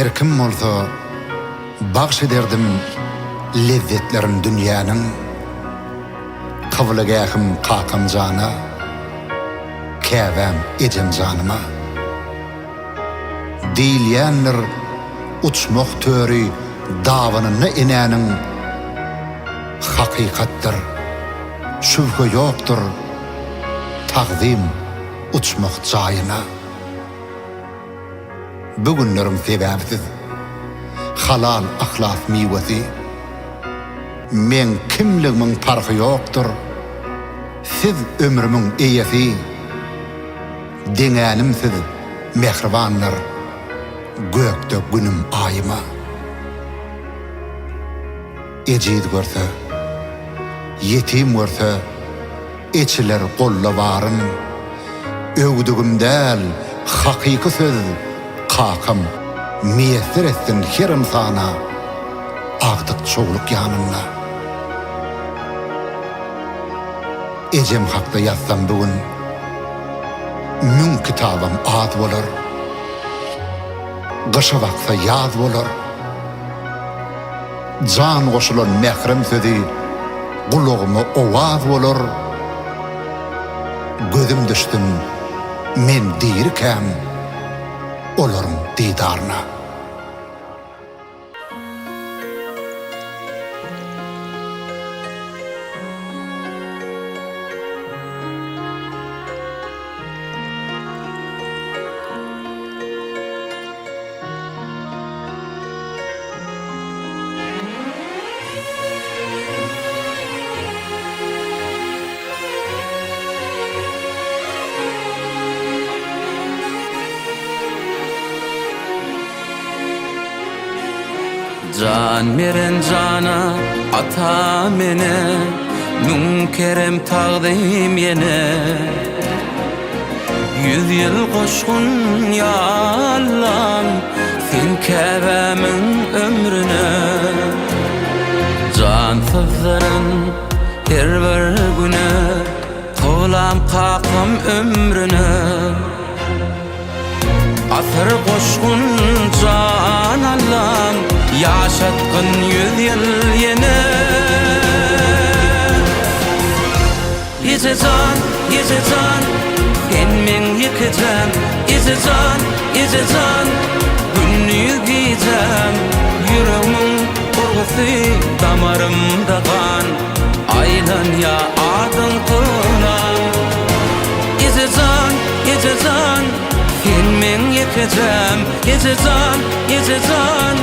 Erkim bolsa bagş ederdim lezzetlerin dünýanyň. Kavlagahym kakam jana, käbäm ejem janyma. Diýilýänler uçmak töri dawanyny enäniň hakykatdyr. Şübhe ýokdur taqdim uçmak jaýyna. Bugünlerim sebäpsiz halal ahlas miwesi. Men kimligimiň farky ýokdur. Siz ömrümiň eýesi. Deňänimsiz mehribanlar gökde günüm aýyma. Ejid görse, yetim görse, eçiler golla baryn. Öwdügüm däl, hakyky söz, kakam miýesir etsin her insana, agdyk çoğluk ýanynda. Ejem hakda ýatsam bugün, mün kitabam az bolar. Gışa baksa yaz bolar. Can goşulan mehrim sözi, guluguma owaz bolar. Gözüm düşdüm, men diýirkäm, olaryň diýdaryna. Can meren jana, ata mene, münkerem taqdim yene. 100 ýyl goşgun ýallan, sen käbämiň ömrüne. Can sızlaryn her bir güne, tolam kakam ömrüne. Asır goşgun can allan, yaşatgın 100 ýyl ýene. Ýejejan, sen men ýekejem. Ýejejan, günni gijem. Ýüregimin urgusy damarymda gan. Aýlanýa adyň kılan. Ýejejan, sen men ýekejem. Ýejejan,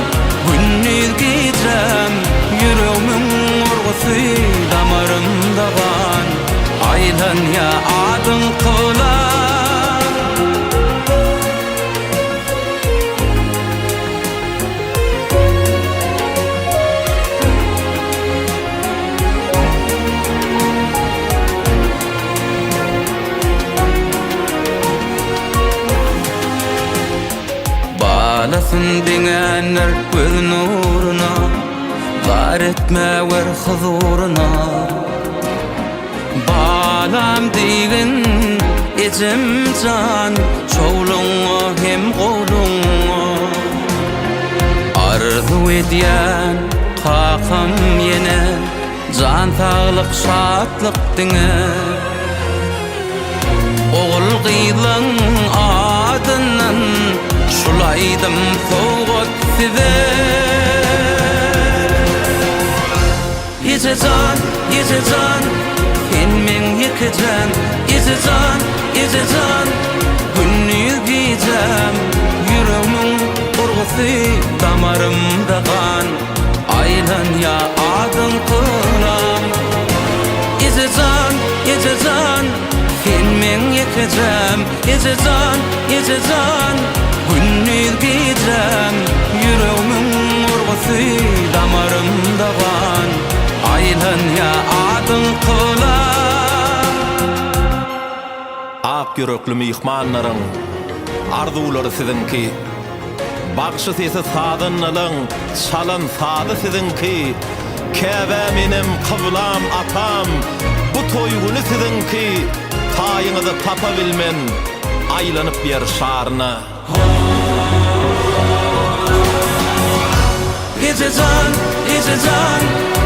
günni gijem. Ýüregimin urgusy damarymda gan. Aýlanýa adyň kılan. Balasyn diňenler göz nuruna, var etme wer huzuruna. Balam diýen ejem can, çoğluňa hem goluňa. Arzu edýän kakam ýene, can saglyk şatlyk diňe. Ogul gyýlaň adynyň, şulaydym sowgat size. Ýejejan, sen men ýekejem. Ýejejan, günni gijem. Ýüregimin urgusy damarymda gan. Aýlanýa adyň kılan. Ýejejan, sen men ýekejem. Ýejejan, günni gijem. Ýüregimin urgusy damarymda gan. Aýlanýa adyň kılan. Ak yürekli mihmanlaryň arzulary sizinki. Bagşy sesi sadynylyň çalan sady sizinki. Käbä menem kıblam atam, bu toýguny sizinki. Taýyňyzy tapa bilmen, aýlanyp yer şaryna. ice can